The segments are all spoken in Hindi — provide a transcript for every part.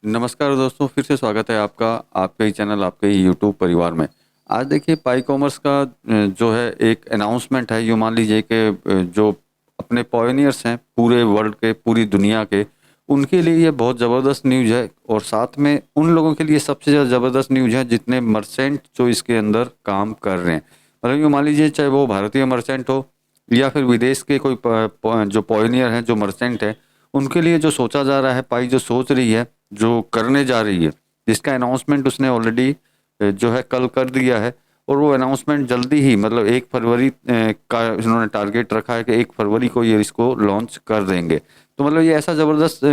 नमस्कार दोस्तों, फिर से स्वागत है आपका आपके ही चैनल, आपके ही यूट्यूब परिवार में। आज देखिए पाई कॉमर्स का जो है एक अनाउंसमेंट है। यूँ मान लीजिए कि जो अपने पॉयनियर्स हैं पूरे वर्ल्ड के, पूरी दुनिया के, उनके लिए ये बहुत ज़बरदस्त न्यूज़ है। और साथ में उन लोगों के लिए सबसे ज़्यादा ज़बरदस्त न्यूज़ है जितने मर्चेंट जो इसके अंदर काम कर रहे हैं। मतलब यूँ मान लीजिए चाहे वो भारतीय मर्चेंट हो या फिर विदेश के कोई जो पॉयनियर हैं, जो मर्चेंट हैं, उनके लिए जो सोचा जा रहा है, पाई जो सोच रही है, जो करने जा रही है, जिसका अनाउंसमेंट उसने ऑलरेडी जो है कल कर दिया है। और वो अनाउंसमेंट जल्दी ही, मतलब 1 फरवरी का इन्होंने टारगेट रखा है कि 1 फरवरी को ये इसको लॉन्च कर देंगे। तो मतलब ये ऐसा ज़बरदस्त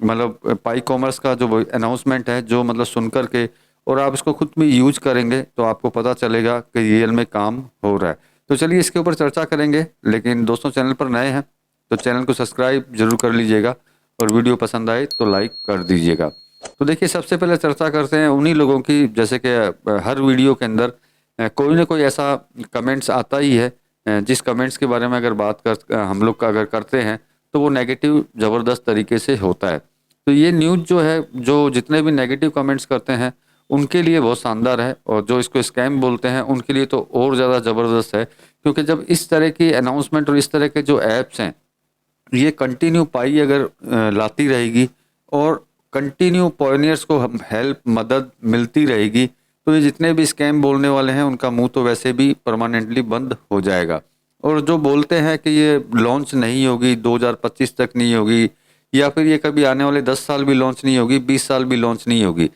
मतलब पाई कॉमर्स का जो अनाउंसमेंट है, जो मतलब सुन कर के और आप इसको खुद भी यूज करेंगे तो आपको पता चलेगा कि रियल में काम हो रहा है। तो चलिए इसके ऊपर चर्चा करेंगे। लेकिन दोस्तों, चैनल पर नए हैं तो चैनल को सब्सक्राइब जरूर कर लीजिएगा और वीडियो पसंद आए तो लाइक कर दीजिएगा। तो देखिए, सबसे पहले चर्चा करते हैं उन्हीं लोगों की, जैसे कि हर वीडियो के अंदर कोई ना कोई ऐसा कमेंट्स आता ही है, जिस कमेंट्स के बारे में अगर बात कर हम लोग का अगर करते हैं तो वो नेगेटिव ज़बरदस्त तरीके से होता है। तो ये न्यूज़ जो है, जो जितने भी नेगेटिव कमेंट्स करते हैं उनके लिए बहुत शानदार है, और जो इसको स्कैम बोलते हैं उनके लिए तो और ज़्यादा ज़बरदस्त है। क्योंकि जब इस तरह की अनाउंसमेंट और इस तरह के जो ऐप्स हैं, ये कंटिन्यू पाई अगर लाती रहेगी और कंटिन्यू पॉयनियर्स को हम हेल्प मदद मिलती रहेगी, तो ये जितने भी स्कैम बोलने वाले हैं उनका मुंह तो वैसे भी परमानेंटली बंद हो जाएगा। और जो बोलते हैं कि ये लॉन्च नहीं होगी, 2025 तक नहीं होगी, या फिर ये कभी आने वाले 10 साल भी लॉन्च नहीं होगी, 20 साल भी लॉन्च नहीं होगी,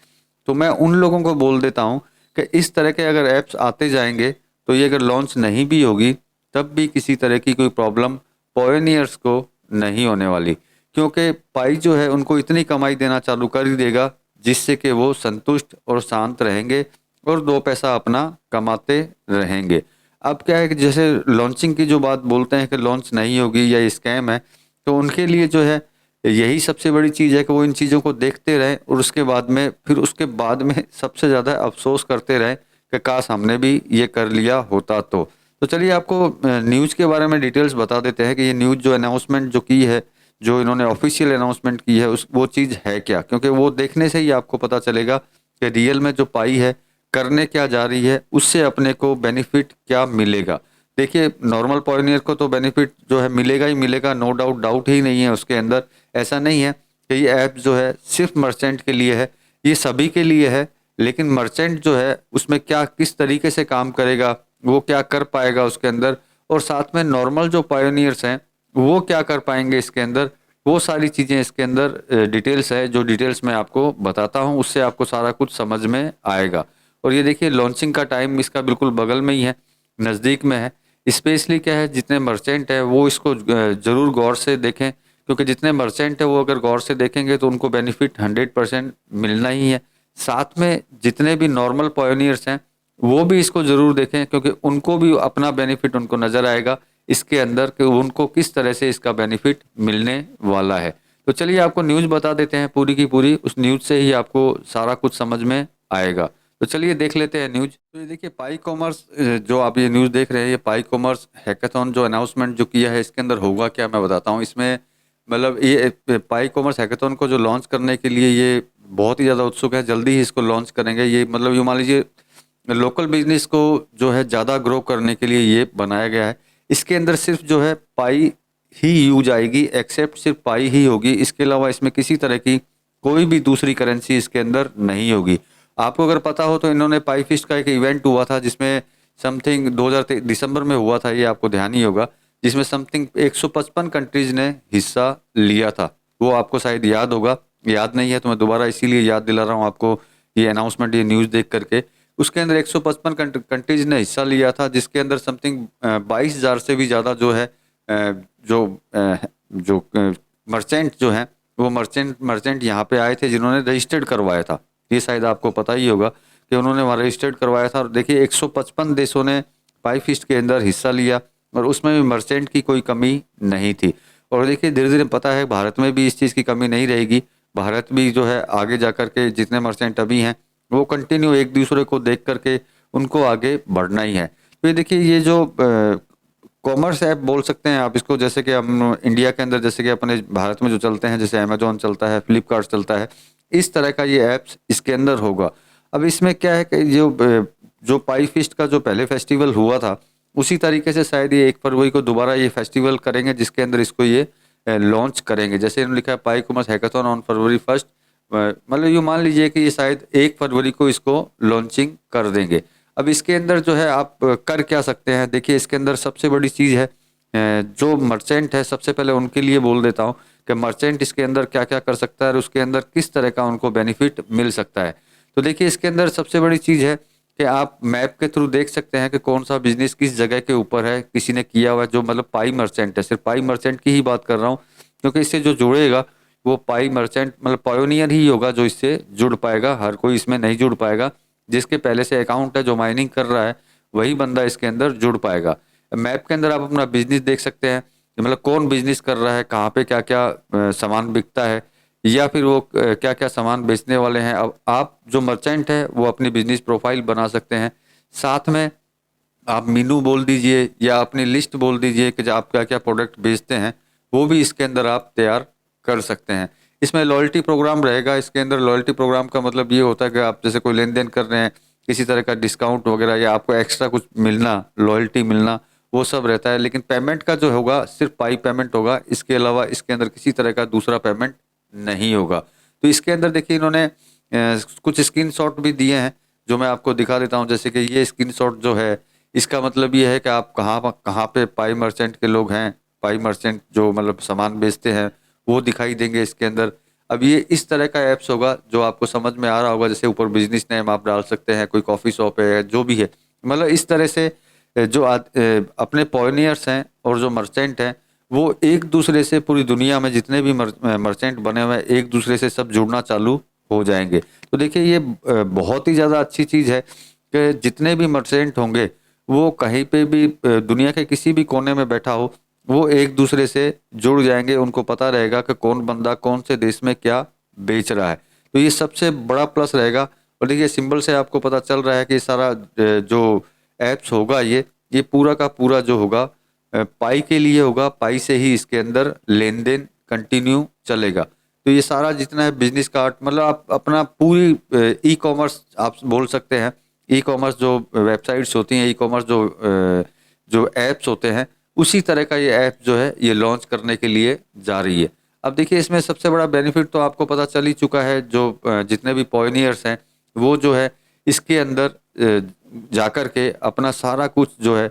तो मैं उन लोगों को बोल देता हूँ कि इस तरह के अगर ऐप्स आते जाएंगे तो ये अगर लॉन्च नहीं भी होगी तब भी किसी तरह की कोई प्रॉब्लम पॉयनियर्स को नहीं होने वाली। क्योंकि पाई जो है उनको इतनी कमाई देना चालू कर ही देगा जिससे कि वो संतुष्ट और शांत रहेंगे और दो पैसा अपना कमाते रहेंगे। अब क्या है कि जैसे लॉन्चिंग की जो बात बोलते हैं कि लॉन्च नहीं होगी या स्कैम है, तो उनके लिए जो है यही सबसे बड़ी चीज़ है कि वो इन चीज़ों को देखते रहें और उसके बाद में सबसे ज़्यादा अफसोस करते रहें कि काश हमने भी ये कर लिया होता। तो चलिए आपको न्यूज़ के बारे में डिटेल्स बता देते हैं कि ये न्यूज़ जो अनाउंसमेंट जो की है, जो इन्होंने ऑफिशियल अनाउंसमेंट की है, उस वो चीज़ है क्या। क्योंकि वो देखने से ही आपको पता चलेगा कि रियल में जो पाई है करने क्या जा रही है, उससे अपने को बेनिफिट क्या मिलेगा। देखिए, नॉर्मल पॉइनियर को तो बेनिफिट जो है मिलेगा ही मिलेगा, नो डाउट, डाउट ही नहीं है उसके अंदर। ऐसा नहीं है कि ये ऐप जो है सिर्फ मर्चेंट के लिए है, ये सभी के लिए है। लेकिन मर्चेंट जो है उसमें क्या किस तरीके से काम करेगा, वो क्या कर पाएगा उसके अंदर, और साथ में नॉर्मल जो पायोनियर्स हैं वो क्या कर पाएंगे इसके अंदर, वो सारी चीज़ें इसके अंदर डिटेल्स है, जो डिटेल्स मैं आपको बताता हूँ उससे आपको सारा कुछ समझ में आएगा। और ये देखिए, लॉन्चिंग का टाइम इसका बिल्कुल बगल में ही है, नज़दीक में है। स्पेशली क्या है, जितने मर्चेंट है वो इसको ज़रूर गौर से देखें, क्योंकि जितने मर्चेंट है वो अगर गौर से देखेंगे तो उनको बेनिफिट 100% मिलना ही है। साथ में जितने भी नॉर्मल पॉयोनियर्स हैं वो भी इसको ज़रूर देखें, क्योंकि उनको भी अपना बेनिफिट उनको नज़र आएगा इसके अंदर कि उनको किस तरह से इसका बेनिफिट मिलने वाला है। तो चलिए आपको न्यूज़ बता देते हैं पूरी की पूरी, उस न्यूज़ से ही आपको सारा कुछ समझ में आएगा। तो चलिए देख लेते हैं न्यूज़। तो ये देखिए, पाई कॉमर्स जो आप ये न्यूज़ देख रहे हैं, ये पाई कॉमर्स हैकाथॉन जो अनाउंसमेंट जो किया है, इसके अंदर होगा क्या मैं बताता हूँ। इसमें मतलब ये पाई कॉमर्स हैकाथॉन को जो लॉन्च करने के लिए ये बहुत ही ज़्यादा उत्सुक है, जल्दी ही इसको लॉन्च करेंगे। ये मतलब यूँ मान लीजिए लोकल बिजनेस को जो है ज़्यादा ग्रो करने के लिए ये बनाया गया है। इसके अंदर सिर्फ जो है पाई ही यूज आएगी, एक्सेप्ट सिर्फ पाई ही होगी। इसके अलावा इसमें किसी तरह की कोई भी दूसरी करेंसी इसके अंदर नहीं होगी। आपको अगर पता हो तो इन्होंने पाई फिस्ट का एक इवेंट हुआ था जिसमें समथिंग 2023 दिसंबर में हुआ था, ये आपको ध्यान ही होगा, जिसमें समथिंग 155 कंट्रीज ने हिस्सा लिया था। वो आपको शायद याद होगा, याद नहीं है तो मैं दोबारा इसीलिए याद दिला रहा हूँ आपको, ये अनाउंसमेंट, ये न्यूज़ देख करके। उसके अंदर 155 कंट्रीज ने हिस्सा लिया था, जिसके अंदर समथिंग 22,000 से भी ज़्यादा जो है जो जो मर्चेंट जो हैं, वो मर्चेंट यहाँ पे आए थे जिन्होंने रजिस्टर्ड करवाया था। ये शायद आपको पता ही होगा कि उन्होंने वहाँ रजिस्टर्ड करवाया था। और देखिए, 155 देशों ने पाई फिस्ट के अंदर हिस्सा लिया और उसमें भी मर्चेंट की कोई कमी नहीं थी। और देखिए, धीरे धीरे पता है भारत में भी इस चीज़ की कमी नहीं रहेगी। भारत भी जो है आगे जा कर के जितने मर्चेंट अभी हैं वो कंटिन्यू एक दूसरे को देख करके उनको आगे बढ़ना ही है। तो ये देखिए, ये जो कॉमर्स ऐप बोल सकते हैं आप इसको, जैसे कि हम इंडिया के अंदर जैसे कि अपने भारत में जो चलते हैं, जैसे अमेजोन चलता है, फ्लिपकार्ट चलता है, इस तरह का ये ऐप्स इसके अंदर होगा। अब इसमें क्या है कि जो पाई फिस्ट का जो पहले फेस्टिवल हुआ था, उसी तरीके से शायद ये 1 फरवरी को दोबारा ये फेस्टिवल करेंगे, जिसके अंदर इसको ये लॉन्च करेंगे। जैसे इन्होंने लिखा है पाई कॉमर्स हैकाथॉन ऑन February 1, मतलब ये मान लीजिए कि ये शायद 1 फरवरी को इसको लॉन्चिंग कर देंगे। अब इसके अंदर जो है आप कर क्या सकते हैं, देखिए इसके अंदर सबसे बड़ी चीज़ है जो मर्चेंट है, सबसे पहले उनके लिए बोल देता हूँ कि मर्चेंट इसके अंदर क्या क्या कर सकता है और उसके अंदर किस तरह का उनको बेनिफिट मिल सकता है। तो देखिए इसके अंदर सबसे बड़ी चीज़ है कि आप मैप के थ्रू देख सकते हैं कि कौन सा बिजनेस किस जगह के ऊपर है, किसी ने किया हुआ है, जो मतलब पाई मर्चेंट है, सिर्फ पाई मर्चेंट की ही बात कर रहा हूँ, क्योंकि इससे जो जुड़ेगा वो पाई मर्चेंट मतलब पायोनियर ही होगा जो इससे जुड़ पाएगा, हर कोई इसमें नहीं जुड़ पाएगा। जिसके पहले से अकाउंट है, जो माइनिंग कर रहा है, वही बंदा इसके अंदर जुड़ पाएगा। मैप के अंदर आप अपना बिजनेस देख सकते हैं कि मतलब कौन बिजनेस कर रहा है, कहाँ पे क्या क्या सामान बिकता है, या फिर वो क्या क्या सामान बेचने वाले हैं। अब आप जो मर्चेंट है वो अपनी बिजनेस प्रोफाइल बना सकते हैं, साथ में आप मीनू बोल दीजिए या अपनी लिस्ट बोल दीजिए कि जो आप क्या क्या प्रोडक्ट बेचते हैं, वो भी इसके अंदर आप तैयार कर सकते हैं। इसमें लॉयल्टी प्रोग्राम रहेगा। इसके अंदर लॉयल्टी प्रोग्राम का मतलब ये होता है कि आप जैसे कोई लेन देन कर रहे हैं, किसी तरह का डिस्काउंट वगैरह या आपको एक्स्ट्रा कुछ मिलना, लॉयल्टी मिलना, वो सब रहता है। लेकिन पेमेंट का जो होगा सिर्फ पाई पेमेंट होगा, इसके अलावा इसके अंदर किसी तरह का दूसरा पेमेंट नहीं होगा। तो इसके अंदर देखिए इन्होंने कुछ स्क्रीनशॉट भी दिए हैं जो मैं आपको दिखा देता हूं। जैसे कि ये स्क्रीनशॉट जो है, इसका मतलब ये है कि आप कहाँ कहाँ पे पाई मर्चेंट के लोग हैं, पाई मर्चेंट जो मतलब सामान बेचते हैं, वो दिखाई देंगे इसके अंदर। अब ये इस तरह का ऐप्स होगा जो आपको समझ में आ रहा होगा। जैसे ऊपर बिजनेस नेम आप डाल सकते हैं, कोई कॉफ़ी शॉप है, जो भी है, मतलब इस तरह से अपने पॉयनियर्स हैं और जो मर्चेंट हैं, वो एक दूसरे से पूरी दुनिया में जितने भी मर्चेंट बने हुए हैं, एक दूसरे से सब जुड़ना चालू हो जाएंगे। तो देखिए ये बहुत ही ज़्यादा अच्छी चीज़ है कि जितने भी मर्चेंट होंगे वो कहीं पे भी दुनिया के किसी भी कोने में बैठा हो, वो एक दूसरे से जुड़ जाएंगे। उनको पता रहेगा कि कौन बंदा कौन से देश में क्या बेच रहा है। तो ये सबसे बड़ा प्लस रहेगा। और देखिए सिंबल से आपको पता चल रहा है कि सारा जो एप्स होगा ये पूरा का पूरा जो होगा पाई के लिए होगा। पाई से ही इसके अंदर लेन देन कंटिन्यू चलेगा। तो ये सारा जितना है बिजनेस कार्ड, मतलब आप अपना पूरी ई कॉमर्स आप बोल सकते हैं। ई कॉमर्स जो वेबसाइट्स होती हैं, ई कॉमर्स जो एप्स होते हैं, उसी तरह का ये ऐप जो है ये लॉन्च करने के लिए जा रही है। अब देखिए इसमें सबसे बड़ा बेनिफिट तो आपको पता चल ही चुका है। जो जितने भी पॉयनियर्स हैं वो जो है इसके अंदर जाकर के अपना सारा कुछ जो है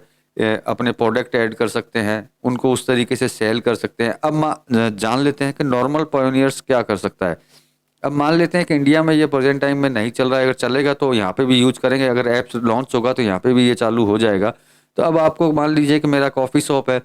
अपने प्रोडक्ट ऐड कर सकते हैं, उनको उस तरीके से सेल कर सकते हैं। अब जान लेते हैं कि नॉर्मल पॉयनियर्स क्या कर सकता है। अब मान लेते हैं कि इंडिया में ये प्रेजेंट टाइम में नहीं चल रहा है, अगर चलेगा तो यहाँ पे भी यूज करेंगे, अगर ऐप्स लॉन्च होगा तो यहाँ पे भी ये चालू हो जाएगा। तो अब आपको मान लीजिए कि मेरा कॉफ़ी शॉप है,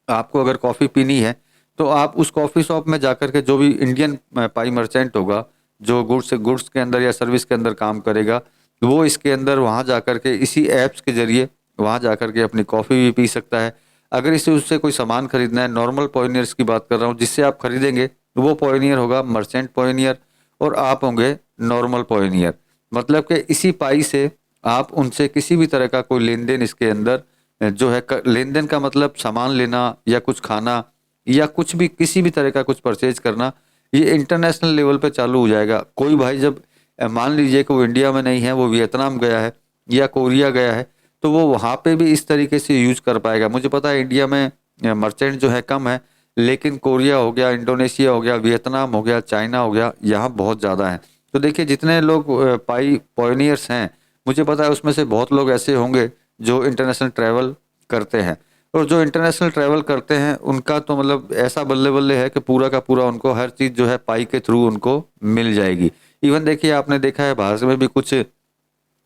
आपको अगर कॉफ़ी पीनी है तो आप उस कॉफ़ी शॉप में जाकर के जो भी इंडियन पाई मर्चेंट होगा, जो गुड्स के अंदर या सर्विस के अंदर काम करेगा, वो इसके अंदर वहाँ जाकर के इसी ऐप्स के जरिए वहाँ जाकर के अपनी कॉफ़ी भी पी सकता है। अगर इसे उससे कोई सामान खरीदना है, नॉर्मल पॉयनियर्स की बात कर रहा हूँ, जिससे आप खरीदेंगे वो पॉयनियर होगा मर्चेंट पॉयनियर और आप होंगे नॉर्मल पॉयनियर। मतलब कि इसी पाई से आप उनसे किसी भी तरह का कोई लेन देन इसके अंदर जो है लेन देन का मतलब सामान लेना या कुछ खाना या कुछ भी किसी भी तरह का कुछ परचेज करना, ये इंटरनेशनल लेवल पे चालू हो जाएगा। कोई भाई जब मान लीजिए कि वो इंडिया में नहीं है, वो वियतनाम गया है या कोरिया गया है, तो वो वहाँ पे भी इस तरीके से यूज कर पाएगा। मुझे पता है इंडिया में मर्चेंट जो है कम है, लेकिन कोरिया हो गया, इंडोनेशिया हो गया, वियतनाम हो गया, चाइना हो गया, यहाँ बहुत ज़्यादा है। तो देखिए जितने लोग पाई पॉयनियर्स हैं, मुझे पता है उसमें से बहुत लोग ऐसे होंगे जो इंटरनेशनल ट्रैवल करते हैं। और जो इंटरनेशनल ट्रैवल करते हैं उनका तो मतलब ऐसा बल्ले बल्ले है कि पूरा का पूरा उनको हर चीज़ जो है पाई के थ्रू उनको मिल जाएगी। इवन देखिए आपने देखा है भारत में भी कुछ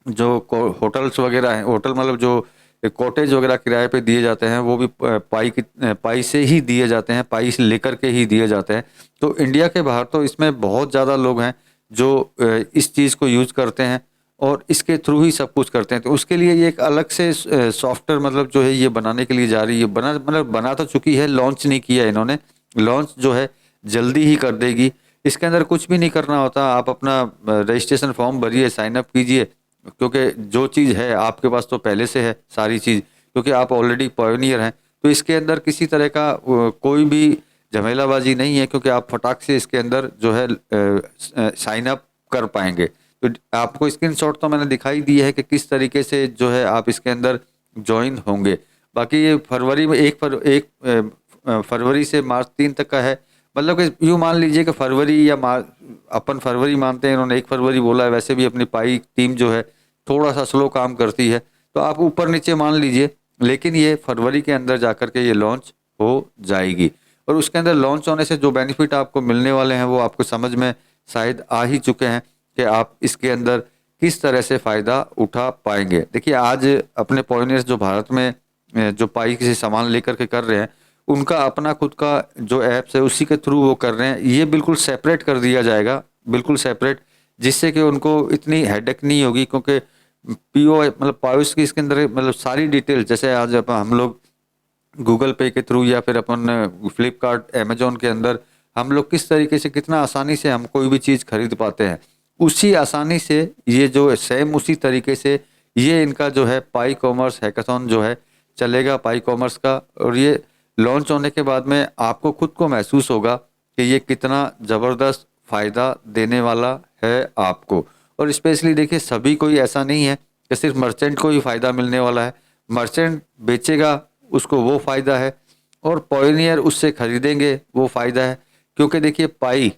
जो होटल्स वगैरह हैं, होटल मतलब जो कॉटेज वगैरह किराए पे दिए जाते हैं, वो भी पाई से ही दिए जाते हैं, पाई से लेकर के ही दिए जाते हैं। तो इंडिया के बाहर तो इसमें बहुत ज़्यादा लोग हैं जो इस चीज़ को यूज करते हैं और इसके थ्रू ही सब कुछ करते हैं। तो उसके लिए ये एक अलग से सॉफ्टवेयर मतलब जो है ये बनाने के लिए जा रही है। बना तो चुकी है, लॉन्च नहीं किया इन्होंने। लॉन्च जो है जल्दी ही कर देगी। इसके अंदर कुछ भी नहीं करना होता, आप अपना रजिस्ट्रेशन फॉर्म भरिए, साइन अप कीजिए, क्योंकि जो चीज़ है आपके पास तो पहले से है सारी चीज़, क्योंकि आप ऑलरेडी पॉयनियर हैं। तो इसके अंदर किसी तरह का कोई भी झमेलाबाजी नहीं है, क्योंकि आप फटाक से इसके अंदर जो है साइन अप कर पाएंगे। तो आपको स्क्रीनशॉट तो मैंने दिखाई दी है कि किस तरीके से जो है आप इसके अंदर ज्वाइन होंगे। बाकी ये फरवरी में फरवरी से मार्च 3 तक का है। मतलब कि यूँ मान लीजिए कि फरवरी या मार्च, अपन फरवरी मानते हैं, इन्होंने 1 फरवरी बोला है। वैसे भी अपनी पाई टीम जो है थोड़ा सा स्लो काम करती है, तो आप ऊपर नीचे मान लीजिए, लेकिन ये फरवरी के अंदर जाकर के ये लॉन्च हो जाएगी। और उसके अंदर लॉन्च होने से जो बेनिफिट आपको मिलने वाले हैं वो आपको समझ में शायद आ ही चुके हैं कि आप इसके अंदर किस तरह से फ़ायदा उठा पाएंगे। देखिए, आज अपने पॉइनियर्स जो भारत में जो पाई से सामान लेकर के कर रहे हैं, उनका अपना खुद का जो ऐप्स है उसी के थ्रू वो कर रहे हैं। ये बिल्कुल सेपरेट कर दिया जाएगा, बिल्कुल सेपरेट, जिससे कि उनको इतनी हेडेक नहीं होगी। क्योंकि पीओ मतलब पायोस की इसके अंदर मतलब सारी डिटेल, जैसे आज हम लोग गूगल पे के थ्रू या फिर अपन फ्लिपकार्ट अमेजोन के अंदर हम लोग किस तरीके से कितना आसानी से हम कोई भी चीज़ खरीद पाते हैं, उसी आसानी से ये जो सेम उसी तरीके से ये इनका जो है पाई कॉमर्स हैकाथॉन जो है चलेगा, पाई कॉमर्स का। और ये लॉन्च होने के बाद में आपको खुद को महसूस होगा कि ये कितना ज़बरदस्त फ़ायदा देने वाला है आपको। और स्पेशली देखिए, सभी कोई ऐसा नहीं है कि सिर्फ मर्चेंट को ही फ़ायदा मिलने वाला है। मर्चेंट बेचेगा उसको वो फ़ायदा है, और पॉयनियर उससे खरीदेंगे वो फ़ायदा है। क्योंकि देखिए, पाई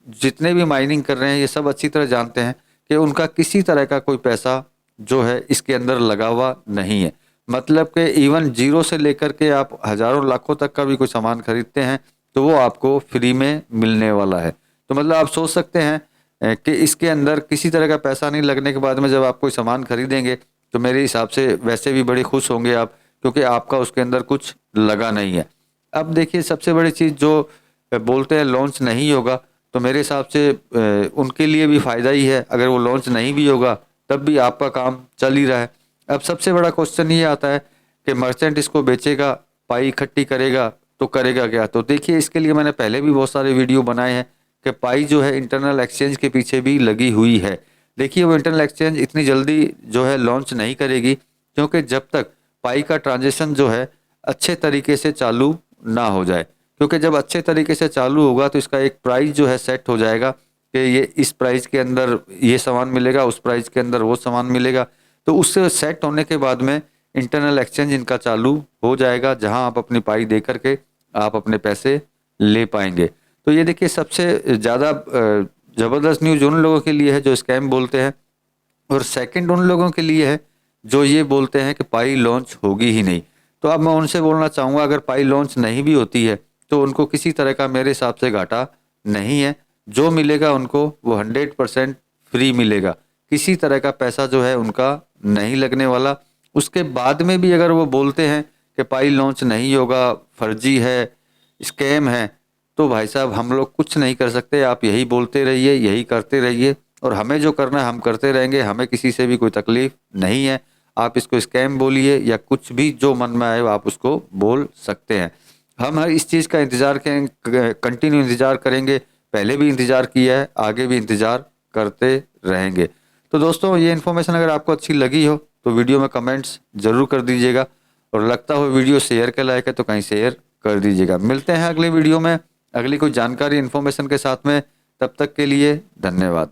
जितने भी माइनिंग कर रहे हैं ये सब अच्छी तरह जानते हैं कि उनका किसी तरह का कोई पैसा जो है इसके अंदर लगा हुआ नहीं है। मतलब कि इवन जीरो से लेकर के आप हज़ारों लाखों तक का भी कोई सामान खरीदते हैं तो वो आपको फ्री में मिलने वाला है। तो मतलब आप सोच सकते हैं कि इसके अंदर किसी तरह का पैसा नहीं लगने के बाद में जब आप कोई सामान खरीदेंगे तो मेरे हिसाब से वैसे भी बड़े खुश होंगे आप, क्योंकि आपका उसके अंदर कुछ लगा नहीं है। अब देखिए, सबसे बड़ी चीज़ जो बोलते हैं लॉन्च नहीं होगा, तो मेरे हिसाब से उनके लिए भी फ़ायदा ही है। अगर वो लॉन्च नहीं भी होगा तब भी आपका काम चल ही रहा है। अब सबसे बड़ा क्वेश्चन ये आता है कि मर्चेंट इसको बेचेगा, पाई इकट्ठी करेगा तो करेगा क्या। तो देखिए, इसके लिए मैंने पहले भी बहुत सारे वीडियो बनाए हैं कि पाई जो है इंटरनल एक्सचेंज के पीछे भी लगी हुई है। देखिए, वो इंटरनल एक्सचेंज इतनी जल्दी जो है लॉन्च नहीं करेगी, क्योंकि जब तक पाई का ट्रांजेक्शन जो है अच्छे तरीके से चालू ना हो जाए। क्योंकि जब अच्छे तरीके से चालू होगा तो इसका एक प्राइस जो है सेट हो जाएगा कि ये इस प्राइस के अंदर ये सामान मिलेगा, उस प्राइस के अंदर वो सामान मिलेगा। तो उससे सेट होने के बाद में इंटरनल एक्सचेंज इनका चालू हो जाएगा, जहां आप अपनी पाई दे करके आप अपने पैसे ले पाएंगे। तो ये देखिए, सबसे ज़्यादा ज़बरदस्त न्यूज़ उन लोगों के लिए है जो स्कैम बोलते हैं, और सेकंड उन लोगों के लिए है जो ये बोलते हैं कि पाई लॉन्च होगी ही नहीं। तो अब मैं उनसे बोलना चाहूँगा, अगर पाई लॉन्च नहीं भी होती है तो उनको किसी तरह का मेरे हिसाब से घाटा नहीं है। जो मिलेगा उनको वो 100% फ्री मिलेगा, किसी तरह का पैसा जो है उनका नहीं लगने वाला। उसके बाद में भी अगर वो बोलते हैं कि पाई लॉन्च नहीं होगा, फर्जी है, स्कैम है, तो भाई साहब हम लोग कुछ नहीं कर सकते। आप यही बोलते रहिए, यही करते रहिए, और हमें जो करना है हम करते रहेंगे। हमें किसी से भी कोई तकलीफ नहीं है। आप इसको स्कैम बोलिए या कुछ भी जो मन में आए आप उसको बोल सकते हैं। हम हर इस चीज़ का इंतज़ार करेंगे, कंटिन्यू इंतज़ार करेंगे। पहले भी इंतज़ार किया है, आगे भी इंतज़ार करते रहेंगे। तो दोस्तों, ये इन्फॉर्मेशन अगर आपको अच्छी लगी हो तो वीडियो में कमेंट्स ज़रूर कर दीजिएगा, और लगता हो वीडियो शेयर के लायक है तो कहीं शेयर कर दीजिएगा। मिलते हैं अगले वीडियो में अगली कोई जानकारी इन्फॉर्मेशन के साथ में। तब तक के लिए धन्यवाद।